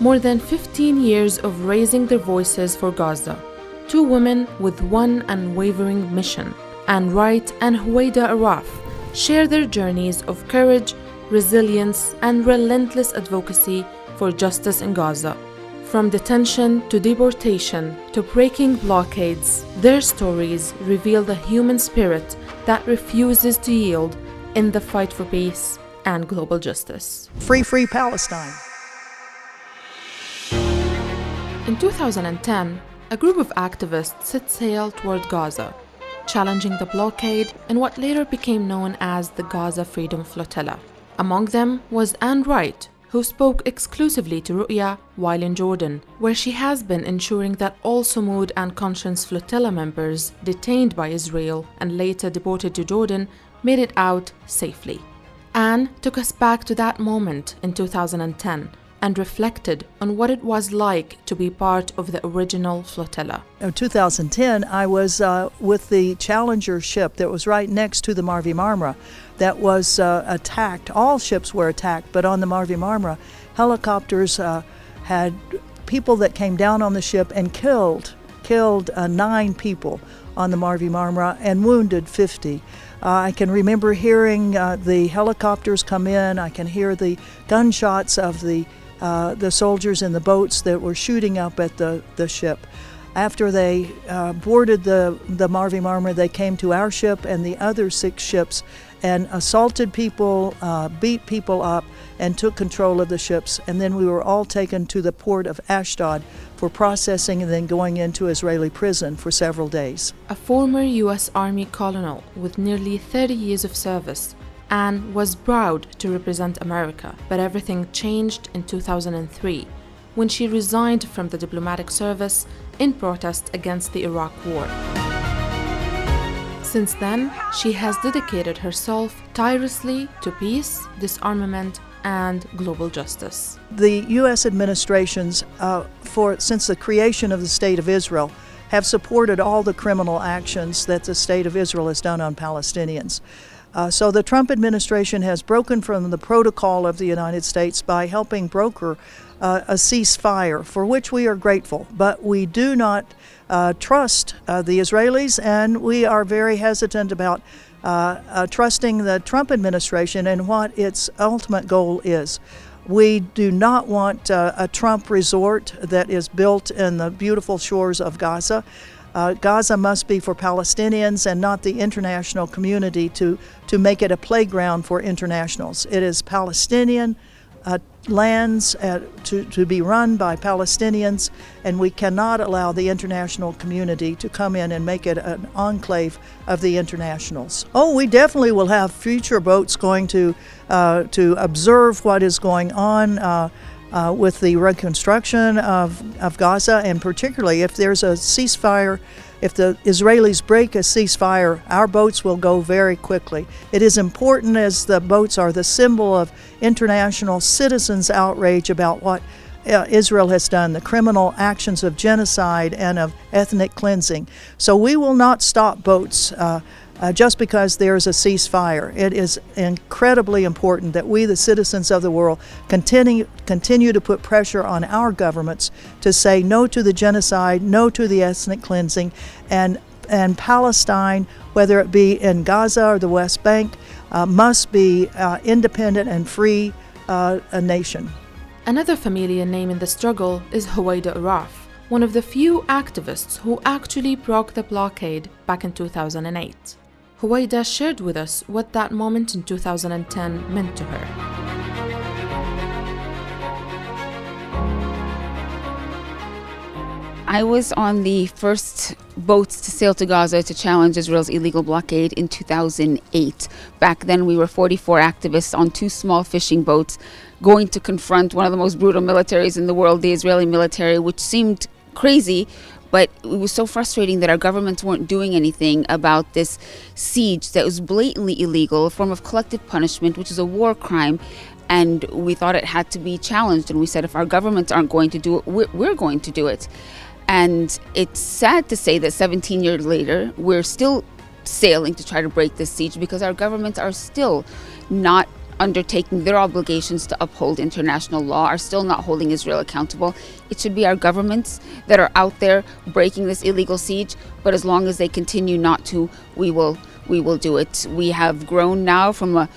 More than 15 years of raising their voices for Gaza. Two women with one unwavering mission, Ann Wright and Huwaida Arraf, share their journeys of courage, resilience, and relentless advocacy for justice in Gaza. From detention to deportation to breaking blockades, their stories reveal the human spirit that refuses to yield in the fight for peace and global justice. Free, free Palestine. In 2010, a group of activists set sail toward Gaza, challenging the blockade in what later became known as the Gaza Freedom Flotilla. Among them was Ann Wright, who spoke exclusively to Roya while in Jordan, where she has been ensuring that all Sumud and Conscience Flotilla members detained by Israel and later deported to Jordan made it out safely. Ann took us back to that moment in 2010 and reflected on what it was like to be part of the original flotilla. In 2010, I was with the Challenger ship that was right next to the Mavi Marmara that was attacked. All ships were attacked, but on the Mavi Marmara, helicopters had people that came down on the ship and killed 9 people on the Mavi Marmara and wounded 50. I can remember hearing the helicopters come in. I can hear the gunshots of the soldiers in the boats that were shooting up at the ship. After they boarded the Mavi Marmara, they came to our ship and the other 6 ships and assaulted people, beat people up, and took control of the ships. And then we were all taken to the port of Ashdod for processing and then going into Israeli prison for several days. A former U.S. Army colonel with nearly 30 years of service, Ann was proud to represent America, but everything changed in 2003 when she resigned from the diplomatic service in protest against the Iraq War. Since then, she has dedicated herself tirelessly to peace, disarmament, and global justice. The U.S. administrations, since the creation of the State of Israel, have supported all the criminal actions that the State of Israel has done on Palestinians. So the Trump administration has broken from the protocol of the United States by helping broker a ceasefire, for which we are grateful. But we do not trust the Israelis, and we are very hesitant about trusting the Trump administration and what its ultimate goal is. We do not want a Trump resort that is built in the beautiful shores of Gaza. Gaza must be for Palestinians and not the international community to make it a playground for internationals. It is Palestinian lands to be run by Palestinians, and we cannot allow the international community to come in and make it an enclave of the internationals. Oh, we definitely will have future boats going to observe what is going on with the reconstruction of Gaza, and particularly if there's a ceasefire, if the Israelis break a ceasefire, our boats will go very quickly. It is important, as the boats are the symbol of international citizens' outrage about what Israel has done, the criminal actions of genocide and of ethnic cleansing. So we will not stop boats just because there's a ceasefire. It is incredibly important that we, the citizens of the world, continue to put pressure on our governments to say no to the genocide, no to the ethnic cleansing, and Palestine, whether it be in Gaza or the West Bank, must be independent and free a nation. Another familiar name in the struggle is Huwaida Arraf, one of the few activists who actually broke the blockade back in 2008. Huwaida shared with us what that moment in 2010 meant to her. I was on the first boats to sail to Gaza to challenge Israel's illegal blockade in 2008. Back then, we were 44 activists on 2 small fishing boats going to confront one of the most brutal militaries in the world, the Israeli military, which seemed crazy, but it was so frustrating that our governments weren't doing anything about this siege that was blatantly illegal, a form of collective punishment, which is a war crime. And we thought it had to be challenged. And we said, if our governments aren't going to do it, we're going to do it. And it's sad to say that 17 years later, we're still sailing to try to break this siege because our governments are still not undertaking their obligations to uphold international law are still not holding Israel accountable. It should be our governments that are out there breaking this illegal siege, but as long as they continue not to, we will do it. We have grown now from a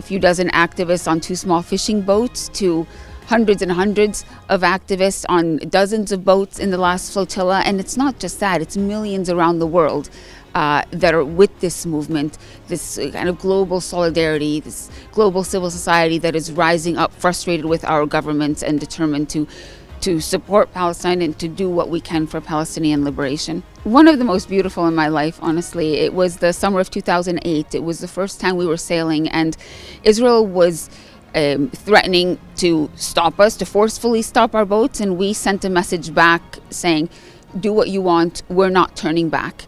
few dozen activists on 2 small fishing boats to hundreds and hundreds of activists on dozens of boats in the last flotilla. And it's not just that, it's millions around the world that are with this movement, this kind of global solidarity, this global civil society that is rising up, frustrated with our governments and determined to support Palestine and to do what we can for Palestinian liberation. One of the most beautiful in my life, honestly, it was the summer of 2008. It was the first time we were sailing, and Israel was threatening to stop us, to forcefully stop our boats, and we sent a message back saying, do what you want, we're not turning back.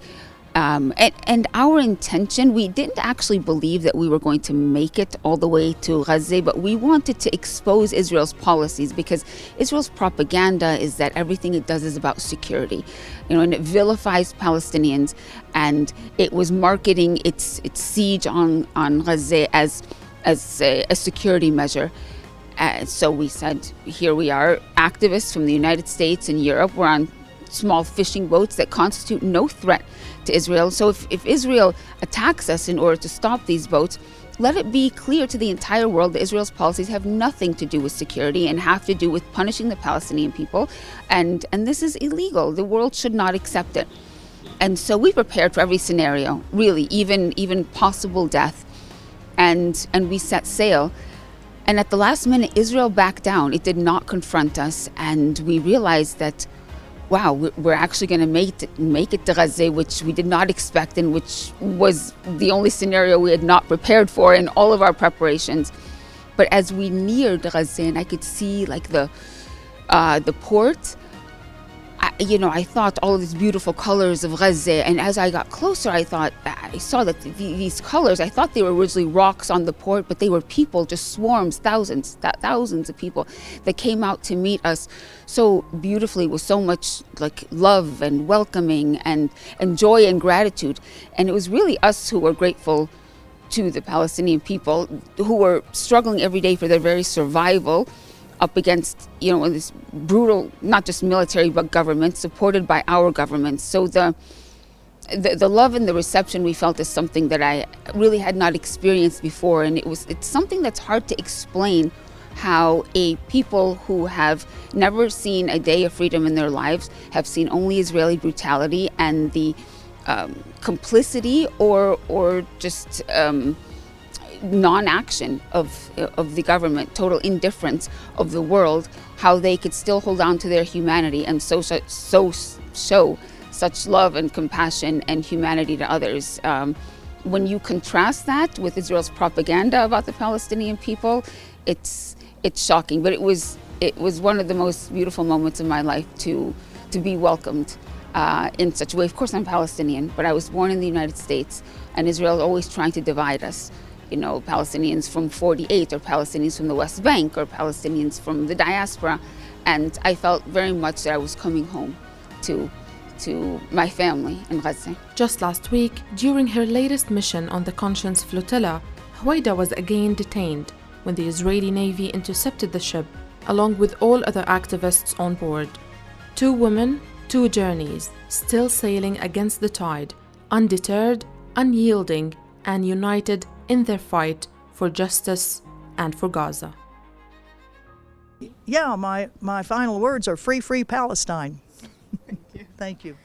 And our intention, we didn't actually believe that we were going to make it all the way to Gaza, but we wanted to expose Israel's policies, because Israel's propaganda is that everything it does is about security, and it vilifies Palestinians, and it was marketing its siege on Gaza as a security measure. So we said, here we are, activists from the United States and Europe. We're on small fishing boats that constitute no threat to Israel. So if Israel attacks us in order to stop these boats, let it be clear to the entire world that Israel's policies have nothing to do with security and have to do with punishing the Palestinian people. And this is illegal. The world should not accept it. And so we prepared for every scenario, really, even possible death. And we set sail. And at the last minute, Israel backed down. It did not confront us. And we realized that, wow, we're actually going to make it to Gaza, which we did not expect, and which was the only scenario we had not prepared for in all of our preparations. But as we neared Gaza, and I could see like the port, I thought all of these beautiful colors of Gaza, and as I got closer, I saw that these colors, I thought they were originally rocks on the port, but they were people, just swarms, thousands of people that came out to meet us so beautifully, with so much like love and welcoming and joy and gratitude. And it was really us who were grateful to the Palestinian people, who were struggling every day for their very survival, up against, this brutal, not just military, but government, supported by our government. So the love and the reception we felt is something that I really had not experienced before. And it's something that's hard to explain, how a people who have never seen a day of freedom in their lives, have seen only Israeli brutality and the complicity or just non-action of the government, total indifference of the world, how they could still hold on to their humanity and so show such love and compassion and humanity to others. When you contrast that with Israel's propaganda about the Palestinian people, it's shocking. But it was one of the most beautiful moments of my life to be welcomed in such a way. Of course, I'm Palestinian, but I was born in the United States, and Israel is always trying to divide us. Palestinians from 48, or Palestinians from the West Bank, or Palestinians from the diaspora. And I felt very much that I was coming home to my family in Gaza. Just last week, during her latest mission on the Conscience flotilla, Huwaida was again detained when the Israeli Navy intercepted the ship, along with all other activists on board. 2 women, 2 journeys, still sailing against the tide, undeterred, unyielding, and united in their fight for justice and for Gaza. Yeah, my final words are free Palestine. Thank you. Thank you.